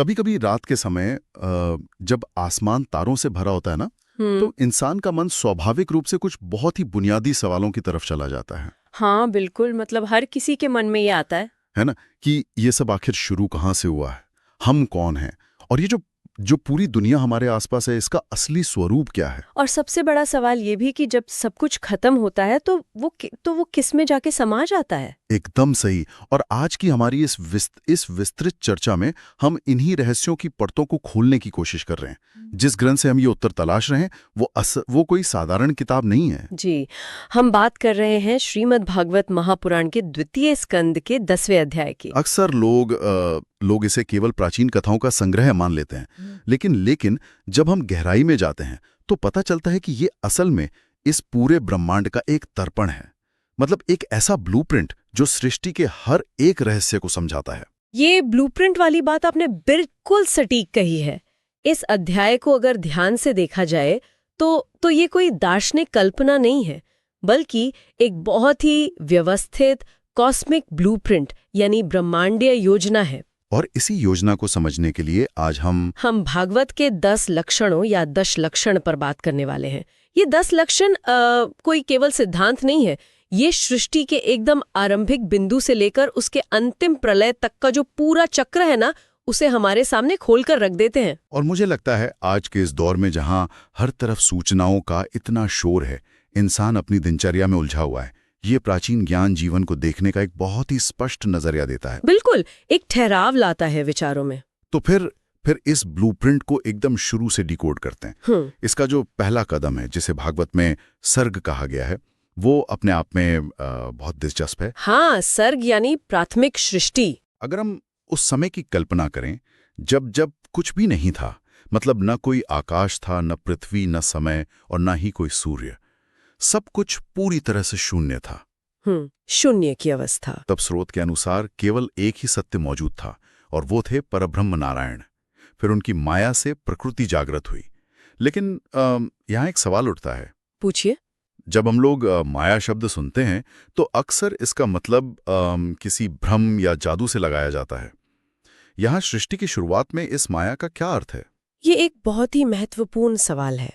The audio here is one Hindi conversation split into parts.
कभी कभी रात के समय जब आसमान तारों से भरा होता है ना, तो इंसान का मन स्वाभाविक रूप से कुछ बहुत ही बुनियादी सवालों की तरफ चला जाता है। हाँ बिल्कुल, मतलब हर किसी के मन में ये आता है ना, कि ये सब आखिर शुरू कहाँ से हुआ है, हम कौन हैं, और ये जो जो पूरी दुनिया हमारे आसपास है, इसका असली स्वरूप क्या है। और सबसे बड़ा सवाल ये भी कि जब सब कुछ खत्म होता है तो वो किस में जाके समा जाता है। एकदम सही। और आज की हमारी इस विस्तृत चर्चा में हम इन्हीं रहस्यों की परतों को खोलने की कोशिश कर रहे हैं। जिस ग्रंथ से हम ये उत्तर तलाश रहे हैं वो कोई साधारण किताब नहीं है। जी, हम बात कर रहे हैं श्रीमद् भागवत महापुराण के द्वितीय स्कंद के 10वें अध्याय की। अक्सर लोग इसे केवल प्राचीन कथाओं का संग्रह मान लेते हैं, लेकिन जब हम गहराई में जाते हैं तो पता चलता है कि ये असल में इस पूरे ब्रह्मांड का एक दर्पण है। मतलब एक ऐसा ब्लूप्रिंट जो सृष्टि के हर एक रहस्य को समझाता है। ये ब्लूप्रिंट वाली बात आपने बिल्कुल सटीक कही है। इस अध्याय को अगर ध्यान से देखा जाए तो ये कोई दार्शनिक कल्पना नहीं है, बल्कि एक बहुत ही व्यवस्थित कॉस्मिक ब्लूप्रिंट यानी ब्रह्मांडीय योजना है। और इसी योजना को समझने के लिए आज हम भागवत के 10 लक्षणों या 10 लक्षण पर बात करने वाले हैं। ये 10 लक्षण कोई केवल सिद्धांत नहीं है, ये सृष्टि के एकदम आरंभिक बिंदु से लेकर उसके अंतिम प्रलय तक का जो पूरा चक्र है ना, उसे हमारे सामने खोलकर रख देते हैं। और मुझे लगता है आज के इस दौर में जहां हर तरफ सूचनाओं का इतना शोर है, इंसान अपनी दिनचर्या में उलझा हुआ है, ये प्राचीन ज्ञान जीवन को देखने का एक बहुत ही स्पष्ट नजरिया देता है। बिल्कुल, एक ठहराव लाता है विचारों में। तो फिर इस ब्लूप्रिंट को एकदम शुरू से डिकोड करते हैं। इसका जो पहला कदम है, जिसे भागवत में सर्ग कहा गया है, वो अपने आप में बहुत दिलचस्प है। हाँ, सर्ग यानी प्राथमिक सृष्टि। अगर हम उस समय की कल्पना करें जब कुछ भी नहीं था, मतलब न कोई आकाश था, न पृथ्वी, न समय और न ही कोई सूर्य, सब कुछ पूरी तरह से शून्य था। शून्य की अवस्था। तब स्रोत के अनुसार केवल एक ही सत्य मौजूद था, और वो थे परब्रह्म नारायण। फिर उनकी माया से प्रकृति जागृत हुई। लेकिन यहाँ एक सवाल उठता है। पूछिए। जब हम लोग माया शब्द सुनते हैं तो अक्सर इसका मतलब किसी भ्रम या जादू से लगाया जाता है। यहाँ सृष्टि की शुरुआत में इस माया का क्या अर्थ है? ये एक बहुत ही महत्वपूर्ण सवाल है।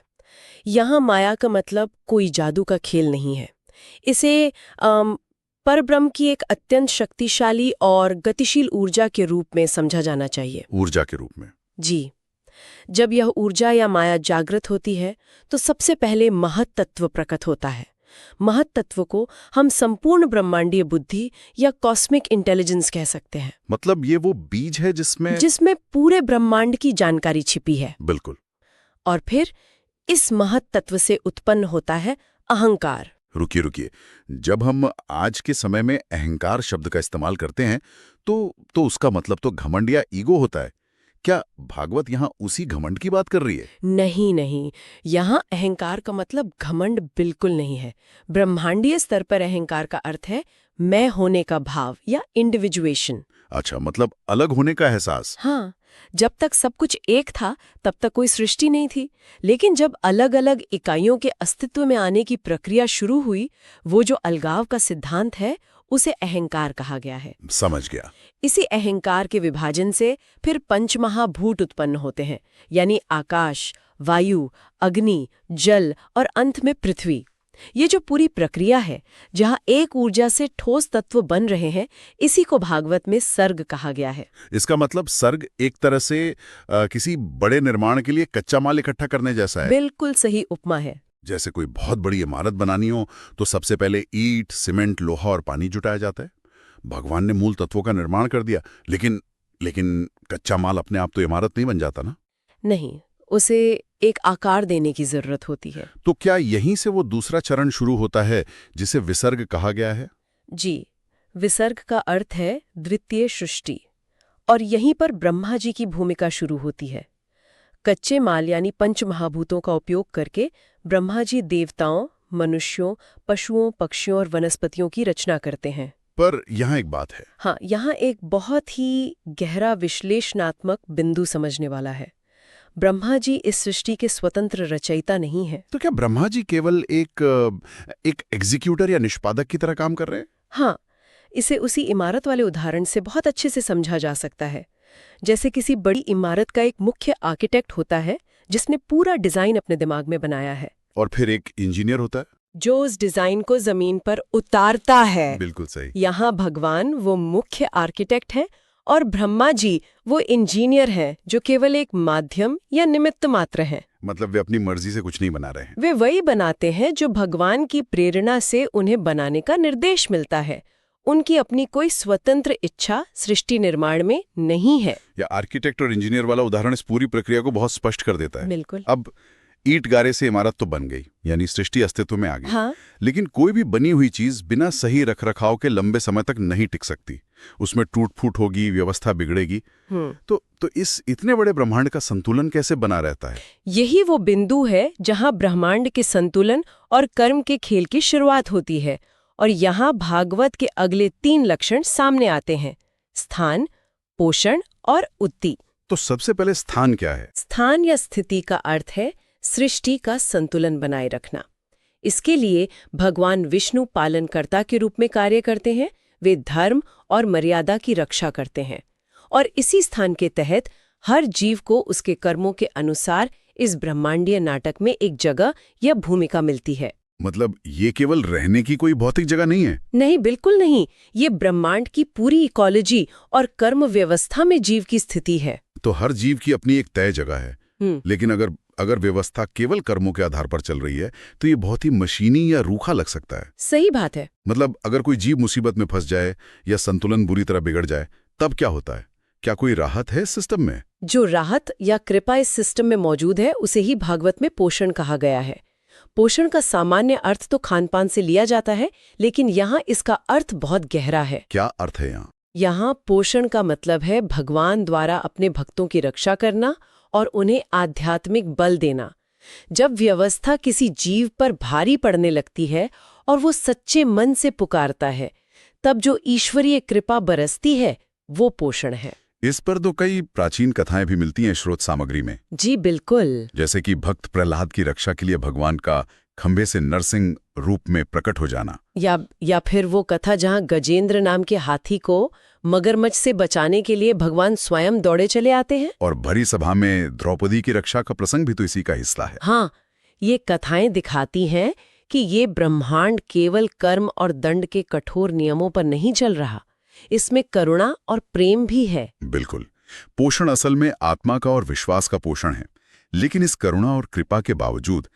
यहाँ माया का मतलब कोई जादू का खेल नहीं है। इसे परब्रह्म की एक अत्यंत शक्तिशाली और गतिशील ऊर्जा के रूप में समझा जाना चाहिए। ऊर्जा के रूप में? जी। जब यह ऊर्जा या माया जागृत होती है तो सबसे पहले महत तत्व प्रकट होता है। महत तत्व को हम संपूर्ण ब्रह्मांडीय बुद्धि या कॉस्मिक इंटेलिजेंस कह सकते हैं। मतलब ये वो बीज है जिसमें पूरे ब्रह्मांड की जानकारी छिपी है। बिल्कुल। और फिर इस महत तत्व से उत्पन्न होता है अहंकार। रुकिए, जब हम आज के समय में अहंकार शब्द का इस्तेमाल करते हैं तो उसका मतलब तो घमंड या ईगो होता है। क्या भागवत यहाँ उसी घमंड की बात कर रही है? नहीं, यहाँ अहंकार का मतलब घमंड बिल्कुल नहीं है। ब्रह्मांडीय स्तर पर अहंकार का अर्थ है मैं होने का भाव या इंडिविजुएशन। अच्छा, मतलब अलग होने का एहसास। हाँ, जब तक सब कुछ एक था तब तक कोई सृष्टि नहीं थी, लेकिन जब अलग अलग इकाइयों के अस्तित्व में आने की प्रक्रिया शुरू हुई, वो जो अलगाव का सिद्धांत है उसे अहंकार कहा गया है। समझ गया। इसी अहंकार के विभाजन से फिर पंचमहाभूत उत्पन्न होते हैं, यानी आकाश, वायु, अग्नि, जल और अंत में पृथ्वी। ये जो पूरी प्रक्रिया है जहाँ एक ऊर्जा से ठोस तत्व बन रहे हैं, इसी को भागवत में सर्ग कहा गया है। इसका मतलब सर्ग एक तरह से किसी बड़े निर्माण के लिए कच्चा माल इकट्ठा करने जैसा है। बिल्कुल सही उपमा है। जैसे कोई बहुत बड़ी इमारत बनानी हो तो सबसे पहले ईंट, सीमेंट, लोहा और पानी जुटाया जाता है। भगवान ने मूल तत्वों का निर्माण कर दिया, लेकिन कच्चा माल अपने आप तो इमारत नहीं बन जाता ना? नहीं, उसे एक आकार देने की जरूरत होती है। तो क्या यहीं से वो दूसरा चरण शुरू होता है जिसे विसर्ग कहा गया है? जी, विसर्ग का अर्थ है द्वितीय सृष्टि, और यहीं पर ब्रह्मा जी की भूमिका शुरू होती है। कच्चे माल यानी पंचमहाभूतों का उपयोग करके ब्रह्मा जी देवताओं, मनुष्यों, पशुओं, पक्षियों और वनस्पतियों की रचना करते हैं। पर यहाँ एक बात है। हाँ, यहाँ एक बहुत ही गहरा विश्लेषणात्मक बिंदु समझने वाला है। ब्रह्मा जी इस सृष्टि के स्वतंत्र रचयिता नहीं है। तो क्या ब्रह्मा जी केवल एक एग्जीक्यूटर या निष्पादक की तरह काम कर रहे हैं? हाँ, इसे उसी इमारत वाले उदाहरण से बहुत अच्छे से समझा जा सकता है। जैसे किसी बड़ी इमारत का एक मुख्य आर्किटेक्ट होता है जिसने पूरा डिजाइन अपने दिमाग में बनाया है, और फिर एक इंजीनियर होता है। जो उस डिजाइन को जमीन पर उतारता है। बिल्कुल सही। यहाँ भगवान वो मुख्य आर्किटेक्ट हैं और ब्रह्मा जी वो इंजीनियर हैं जो केवल एक माध्यम या निमित्त मात्र हैं। मतलब वे अपनी मर्जी से कुछ नहीं बना रहे हैं। वे वही बनाते हैं जो भगवान की प्रेरणा से उन्हें बनाने का निर्देश मिलता है। उनकी अपनी कोई स्वतंत्र इच्छा सृष्टि निर्माण में नहीं है। या आर्किटेक्ट और इंजीनियर वाला उदाहरण इस पूरी प्रक्रिया को बहुत स्पष्ट कर देता है। बिल्कुल। अब ईंट गारे से इमारत तो बन गई, यानी सृष्टि अस्तित्व में आ गई। हाँ। लेकिन कोई भी बनी हुई चीज बिना सही रखरखाव के लंबे समय तक नहीं टिक सकती। उसमें टूट फूट होगी, व्यवस्था बिगड़ेगी। तो इस इतने बड़े ब्रह्मांड का संतुलन कैसे बना रहता है? यही वो बिंदु है जहां ब्रह्मांड के संतुलन और कर्म के खेल की शुरुआत होती है। और यहाँ भागवत के अगले 3 लक्षण सामने आते हैं: स्थान, पोषण और उत्ति। तो सबसे पहले स्थान क्या है? स्थान या स्थिति का अर्थ है सृष्टि का संतुलन बनाए रखना। इसके लिए भगवान विष्णु पालनकर्ता के रूप में कार्य करते हैं। वे धर्म और मर्यादा की रक्षा करते हैं और इसी स्थान के तहत हर जीव को उसके कर्मों के अनुसार इस ब्रह्मांडीय नाटक में एक जगह या भूमिका मिलती है। मतलब ये केवल रहने की कोई भौतिक जगह नहीं है? नहीं, बिल्कुल नहीं। ये ब्रह्मांड की पूरी इकोलॉजी और कर्म व्यवस्था में जीव की स्थिति है। तो हर जीव की अपनी एक तय जगह है। लेकिन अगर व्यवस्था केवल कर्मों के आधार पर चल रही है तो ये बहुत ही मशीनी या रूखा लग सकता है। सही बात है। मतलब अगर कोई जीव मुसीबत में फंस जाए या संतुलन बुरी तरह बिगड़ जाए, तब क्या होता है? क्या कोई राहत है इस सिस्टम में? जो राहत या कृपा इस सिस्टम में मौजूद है उसे ही भागवत में पोषण कहा गया है। पोषण का सामान्य अर्थ तो खान-पान से लिया जाता है, लेकिन यहाँ इसका अर्थ बहुत गहरा है। क्या अर्थ है यहाँ? यहाँ पोषण का मतलब है भगवान द्वारा अपने भक्तों की रक्षा करना और उन्हें आध्यात्मिक बल देना। जब व्यवस्था किसी जीव पर भारी पड़ने लगती है और वो सच्चे मन से पुकारता है, तब जो ईश्वरीय कृपा बरसती है वो पोषण है। इस पर तो कई प्राचीन कथाएं भी मिलती हैं स्रोत सामग्री में। जी बिल्कुल। जैसे कि भक्त प्रहलाद की रक्षा के लिए भगवान का खंभे से नरसिंह रूप में प्रकट हो जाना, या फिर वो कथा जहाँ गजेंद्र नाम के हाथी को मगरमच्छ से बचाने के लिए भगवान स्वयं दौड़े चले आते हैं। और भरी सभा में द्रौपदी की रक्षा का प्रसंग भी तो इसी का हिस्सा है। हाँ, ये कथाएं दिखाती हैं कि ये ब्रह्मांड केवल कर्म और दंड के कठोर नियमों पर नहीं चल रहा, इसमें करुणा और प्रेम भी है। बिल्कुल। पोषण असल में आत्मा का और विश्वास का पोषण है। लेकिन इस करुणा और कृपा के बावजूद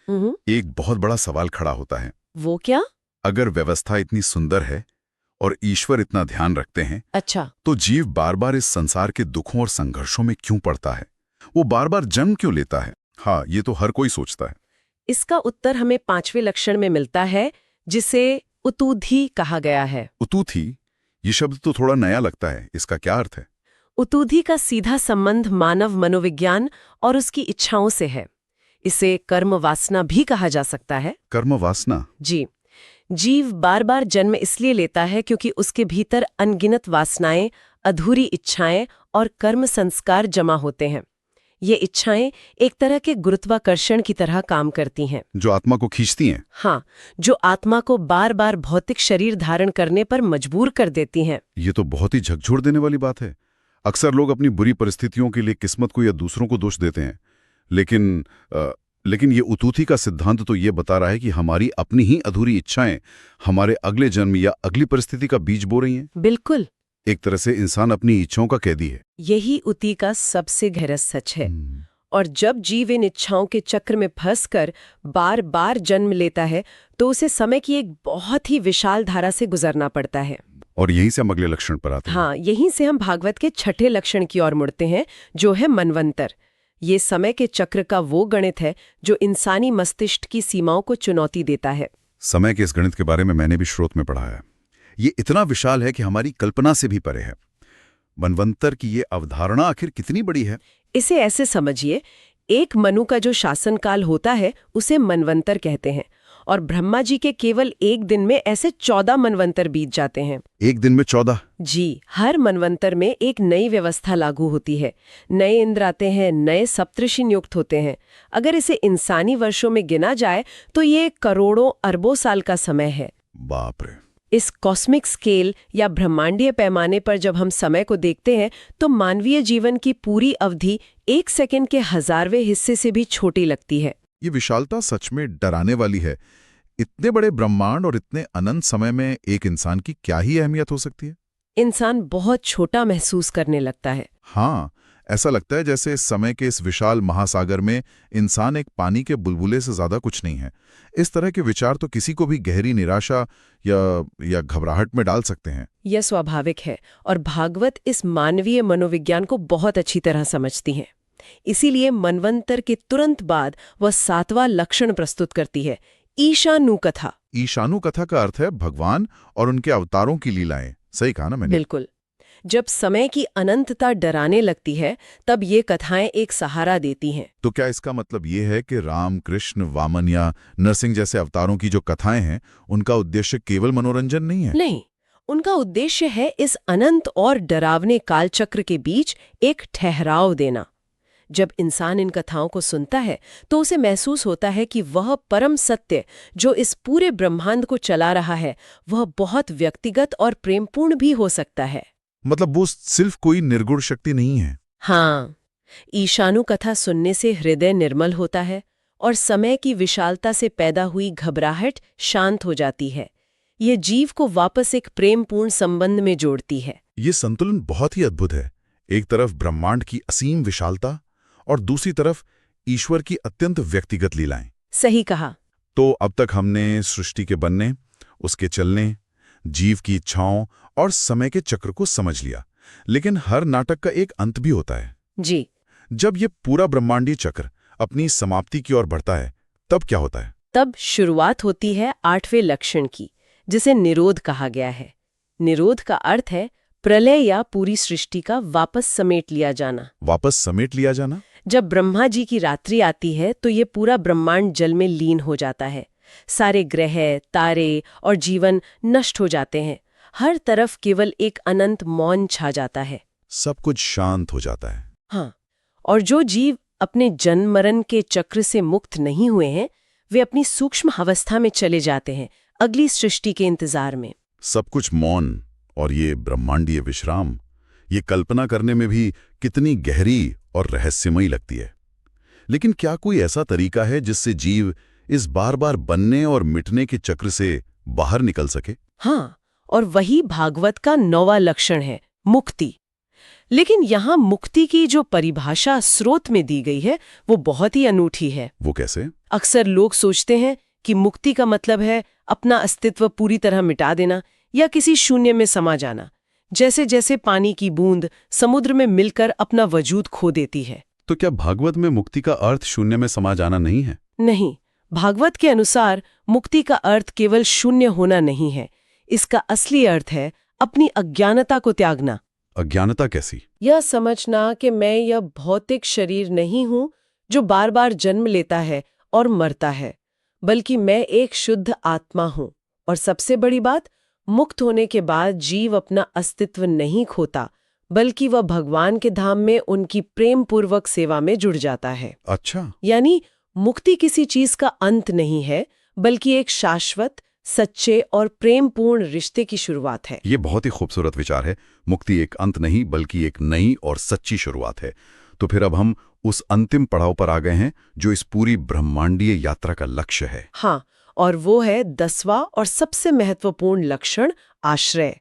एक बहुत बड़ा सवाल खड़ा होता है। वो क्या? अगर व्यवस्था इतनी सुंदर है और ईश्वर इतना ध्यान रखते हैं, अच्छा, तो जीव बार बार इस संसार के दुखों और संघर्षों में क्यों पड़ता है? वो बार बार जन्म क्यों लेता है? हाँ, ये तो हर कोई सोचता है। इसका उत्तर हमें 5वें लक्षण में मिलता है, जिसे उतूधी कहा गया है। उतूथी, ये शब्द तो थोड़ा नया लगता है। इसका क्या अर्थ है? उतूधी का सीधा संबंध मानव मनोविज्ञान और उसकी इच्छाओं से है। इसे कर्म वासना भी कहा जा सकता है। कर्म वासना? जी। जीव बार बार जन्म इसलिए लेता है क्योंकि उसके भीतर अनगिनत वासनाएं, अधूरी इच्छाएं और कर्म संस्कार जमा होते हैं। ये इच्छाएं एक तरह के गुरुत्वाकर्षण की तरह काम करती हैं, जो आत्मा को खींचती हैं। हाँ, जो आत्मा को बार बार भौतिक शरीर धारण करने पर मजबूर कर देती हैं। ये तो बहुत ही झकझोर देने वाली बात है। अक्सर लोग अपनी बुरी परिस्थितियों के लिए किस्मत को या दूसरों को दोष देते हैं, लेकिन ये उतूथी का सिद्धांत तो ये बता रहा है कि हमारी अपनी ही अधूरी इच्छाएं हमारे अगले जन्म या अगली परिस्थिति का बीज बो रही हैं। बिल्कुल। एक तरह से इंसान अपनी इच्छाओं का कैदी है। यही उती का सबसे गहरा सच है। और जब जीव इन इच्छाओं के चक्र में फंसकर बार बार जन्म लेता है, तो उसे समय की एक बहुत ही विशाल धारा से गुजरना पड़ता है। और यहीं से हम अगले लक्षण पर आते हैं। हाँ, यहीं से हम भागवत के 6ठे लक्षण की ओर मुड़ते हैं, जो है मनवंतर। ये समय के चक्र का वो गणित है जो इंसानी मस्तिष्क की सीमाओं को चुनौती देता है। समय के इस गणित के बारे में मैंने भी स्रोत में पढ़ा है। ये इतना विशाल है कि हमारी कल्पना से भी परे है। मनवंतर की ये अवधारणा आखिर कितनी बड़ी है? इसे ऐसे समझिए, एक मनु का जो शासनकाल होता है उसे मनवंतर कहते हैं, और ब्रह्मा जी के केवल एक दिन में ऐसे 14 मनवंतर बीत जाते हैं। एक दिन में 14? जी, हर मनवंतर में एक नई व्यवस्था लागू होती है, नए इंद्र आते हैं, नए सप्तऋषि नियुक्त होते हैं। अगर इसे इंसानी वर्षों में गिना जाए तो ये करोड़ों अरबों साल का समय है। बाप रे! इस कॉस्मिक स्केल या ब्रह्मांडीय पैमाने पर जब हम समय को देखते हैं तो मानवीय जीवन की पूरी अवधि 1 सेकंड के 1000वें हिस्से से भी छोटी लगती है। ये विशालता सच में डराने वाली है। इतने बड़े ब्रह्मांड और इतने अनंत समय में एक इंसान की क्या ही अहमियत हो सकती है? इंसान बहुत छोटा महसूस करने लगता है। हाँ, ऐसा लगता है जैसे समय के इस विशाल महासागर में इंसान एक पानी के बुलबुले से ज्यादा कुछ नहीं है। इस तरह के विचार तो किसी को भी गहरी निराशा या घबराहट में डाल सकते हैं। यह स्वाभाविक है और भागवत इस मानवीय मनोविज्ञान को बहुत अच्छी तरह समझती हैं। इसीलिए मनवंतर के तुरंत बाद वह 7वां लक्षण प्रस्तुत करती है, ईशानु कथा। ईशानु कथा का अर्थ है भगवान और उनके अवतारों की लीलाएं। सही कहा ना मैंने? बिल्कुल। जब समय की अनंतता डराने लगती है तब ये कथाएं एक सहारा देती हैं। तो क्या इसका मतलब ये है कि राम, कृष्ण, वामन या नरसिंह जैसे अवतारों की जो कथाएं हैं उनका उद्देश्य केवल मनोरंजन नहीं है? नहीं, उनका उद्देश्य है इस अनंत और डरावने कालचक्र के बीच एक ठहराव देना। जब इंसान इन कथाओं को सुनता है तो उसे महसूस होता है कि वह परम सत्य जो इस पूरे ब्रह्मांड को चला रहा है वह बहुत व्यक्तिगत और प्रेमपूर्ण भी हो सकता है। मतलब वो सिर्फ कोई निर्गुण शक्ति नहीं है। हाँ, ईशानु कथा सुनने से हृदय निर्मल होता है और समय की विशालता से पैदा हुई घबराहट शांत हो जाती है। ये जीव को वापस एक प्रेमपूर्ण संबंध में जोड़ती है। ये संतुलन बहुत ही अद्भुत है। एक तरफ ब्रह्मांड की असीम विशालता और दूसरी तरफ ईश्वर की अत्यंत व्यक्तिगत लीलाएं। सही कहा। तो अब तक हमने सृष्टि के बनने, उसके चलने, जीव की इच्छाओं और समय के चक्र को समझ लिया। लेकिन हर नाटक का एक अंत भी होता है। जी। जब ये पूरा ब्रह्मांडीय चक्र अपनी समाप्ति की ओर बढ़ता है तब क्या होता है? तब शुरुआत होती है 8वें लक्षण की, जिसे निरोध कहा गया है। निरोध का अर्थ है प्रलय या पूरी सृष्टि का वापस समेट लिया जाना। वापस समेट लिया जाना? जब ब्रह्मा जी की रात्रि आती है तो ये पूरा ब्रह्मांड जल में लीन हो जाता है। सारे ग्रह, तारे और जीवन नष्ट हो जाते हैं। हर तरफ केवल एक अनंत मौन छा जाता है। सब कुछ शांत हो जाता है। हाँ, और जो जीव अपने जन्म मरण के चक्र से मुक्त नहीं हुए हैं वे अपनी सूक्ष्म अवस्था में चले जाते हैं, अगली सृष्टि के इंतजार में। सब कुछ मौन और ये ब्रह्मांडीय विश्राम, ये कल्पना करने में भी कितनी गहरी और रहस्यमयी लगती है। लेकिन क्या कोई ऐसा तरीका है जिससे जीव इस बार बार बनने और मिटने के चक्र से बाहर निकल सके? हाँ, और वही भागवत का 9वां लक्षण है, मुक्ति। लेकिन यहाँ मुक्ति की जो परिभाषा स्रोत में दी गई है वो बहुत ही अनूठी है। वो कैसे? अक्सर लोग सोचते हैं कि मुक्ति का मतलब है अपना अस्तित्व पूरी तरह मिटा देना या किसी शून्य में समा जाना, जैसे जैसे पानी की बूंद समुद्र में मिलकर अपना वजूद खो देती है। तो क्या भागवत में मुक्ति का अर्थ शून्य में समा जाना नहीं है? नहीं, भागवत के अनुसार मुक्ति का अर्थ केवल शून्य होना नहीं है। इसका असली अर्थ है अपनी अज्ञानता को त्यागना। अज्ञानता कैसी? यह समझना कि मैं यह भौतिक शरीर नहीं हूँ जो बार बार जन्म लेता है और मरता है, बल्कि मैं एक शुद्ध आत्मा हूँ। और सबसे बड़ी बात, मुक्त होने के बाद जीव अपना अस्तित्व नहीं खोता, बल्कि वह भगवान के धाम में उनकी प्रेम पूर्वक सेवा में जुड़ जाता है। अच्छा। यानी मुक्ति किसी चीज का अंत नहीं है, बल्कि एक शाश्वत, सच्चे और प्रेमपूर्ण रिश्ते की शुरुआत है। ये बहुत ही खूबसूरत विचार है। मुक्ति एक अंत नहीं बल्कि एक नई और सच्ची शुरुआत है। तो फिर अब हम उस अंतिम पड़ाव पर आ गए हैं जो इस पूरी ब्रह्मांडीय यात्रा का लक्ष्य है। हाँ, और वो है 10वां और सबसे महत्वपूर्ण लक्षण, आश्रय।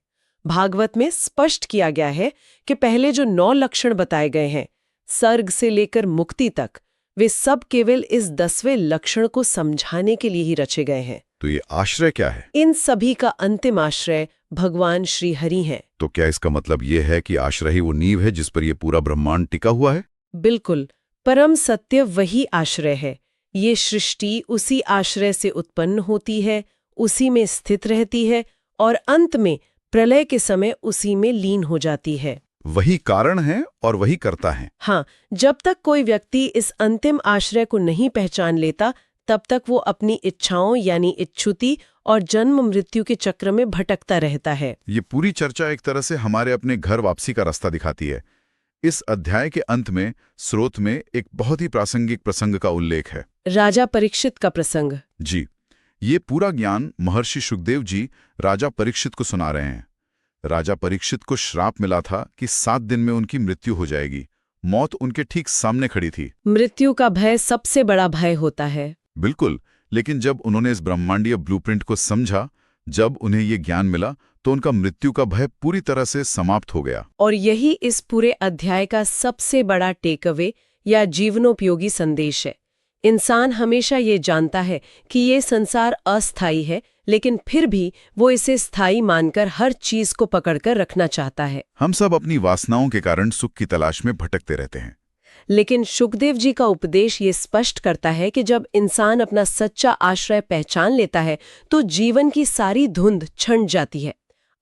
भागवत में स्पष्ट किया गया है कि पहले जो 9 लक्षण बताए गए हैं, सर्ग से लेकर मुक्ति तक, वे सब केवल इस 10वें लक्षण को समझाने के लिए ही रचे गए हैं। तो ये आश्रय क्या है? इन सभी का अंतिम आश्रय भगवान श्री हरि हैं। तो क्या इसका मतलब ये है कि आश्रय ही वो नींव है जिस पर ये पूरा ब्रह्मांड टिका हुआ है? बिल्कुल, परम सत्य वही आश्रय है। ये सृष्टि उसी आश्रय से उत्पन्न होती है, उसी में स्थित रहती है और अंत में प्रलय के समय उसी में लीन हो जाती है। वही कारण है और वही करता है। हाँ, जब तक कोई व्यक्ति इस अंतिम आश्रय को नहीं पहचान लेता तब तक वो अपनी इच्छाओं यानी इच्छुति और जन्म मृत्यु के चक्र में भटकता रहता है। ये पूरी चर्चा एक तरह से हमारे अपने घर वापसी का रास्ता दिखाती है। इस अध्याय के अंत में स्रोत में एक बहुत ही प्रासंगिक प्रसंग का उल्लेख है, राजा परीक्षित का प्रसंग। जी, ये पूरा ज्ञान महर्षि शुकदेव जी राजा परीक्षित को सुना रहे हैं। राजा परीक्षित को श्राप मिला था कि 7 दिन में उनकी मृत्यु हो जाएगी। मौत उनके ठीक सामने खड़ी थी। मृत्यु का भय सबसे बड़ा भय होता है। बिल्कुल, लेकिन जब उन्होंने इस ब्रह्मांडीय ब्लूप्रिंट को समझा, जब उन्हें ये ज्ञान मिला, तो उनका मृत्यु का भय पूरी तरह से समाप्त हो गया। और यही इस पूरे अध्याय का सबसे बड़ा टेकअवे या जीवनोपयोगी संदेश है। इंसान हमेशा ये जानता है कि ये संसार अस्थायी है, लेकिन फिर भी वो इसे स्थायी मानकर हर चीज को पकड़कर रखना चाहता है। हम सब अपनी वासनाओं के कारण सुख की तलाश में भटकते रहते हैं। लेकिन शुकदेव जी का उपदेश ये स्पष्ट करता है कि जब इंसान अपना सच्चा आश्रय पहचान लेता है तो जीवन की सारी धुंध छंट जाती है।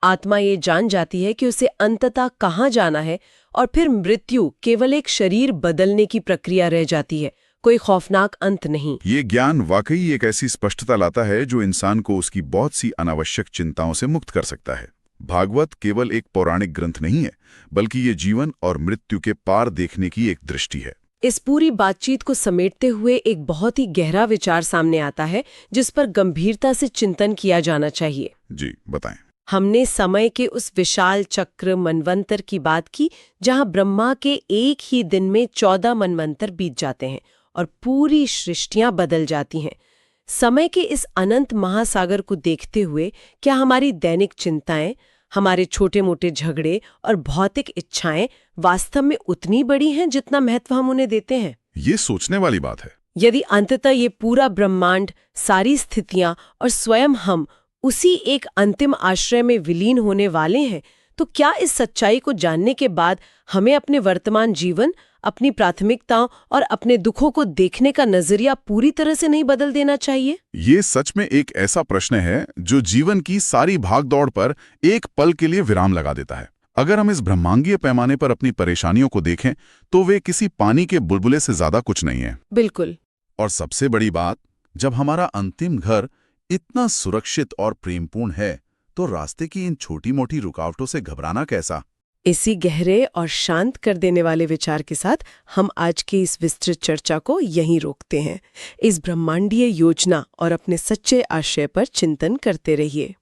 आत्मा ये जान जाती है कि उसे अंततः कहाँ जाना है, और फिर मृत्यु केवल एक शरीर बदलने की प्रक्रिया रह जाती है, कोई खौफनाक अंत नहीं। ये ज्ञान वाकई एक ऐसी स्पष्टता लाता है जो इंसान को उसकी बहुत सी अनावश्यक चिंताओं से मुक्त कर सकता है। भागवत केवल एक पौराणिक ग्रंथ नहीं है, बल्कि ये जीवन और मृत्यु के पार देखने की एक दृष्टि है। इस पूरी बातचीत को समेटते हुए एक बहुत ही गहरा विचार सामने आता है जिस पर गंभीरता से चिंतन किया जाना चाहिए। जी, बताएं। हमने समय के उस विशाल चक्र मनवंतर की बात की जहां ब्रह्मा के एक ही दिन में 14 मनवंतर बीत जाते हैं और पूरी सृष्टियां बदल जाती हैं। समय के इस अनंत महासागर को देखते हुए क्या हमारी दैनिक चिंताएं, हमारे छोटे मोटे झगड़े और भौतिक इच्छाएं वास्तव में उतनी बड़ी हैं जितना महत्व हम उन्हें देते हैं? ये सोचने वाली बात है। यदि अंततः ये पूरा ब्रह्मांड, सारी स्थितियां और स्वयं हम उसी एक अंतिम आश्रय में विलीन होने वाले हैं, तो क्या इस सच्चाई को जानने के बाद हमें अपने वर्तमान जीवन, अपनी प्राथमिकताओं और अपने दुखों को देखने का नजरिया पूरी तरह से नहीं बदल देना चाहिए? ये सच में एक ऐसा प्रश्न है जो जीवन की सारी भागदौड़ पर एक पल के लिए विराम लगा देता है। अगर हम इस ब्रह्मांडीय पैमाने पर अपनी परेशानियों को देखें तो वे किसी पानी के बुलबुले से ज्यादा कुछ नहीं है। बिल्कुल। और सबसे बड़ी बात, जब हमारा अंतिम घर इतना सुरक्षित और प्रेमपूर्ण है, तो रास्ते की इन छोटी मोटी रुकावटों से घबराना कैसा? इसी गहरे और शांत कर देने वाले विचार के साथ हम आज की इस विस्तृत चर्चा को यहीं रोकते हैं। इस ब्रह्मांडीय योजना और अपने सच्चे आशय पर चिंतन करते रहिए।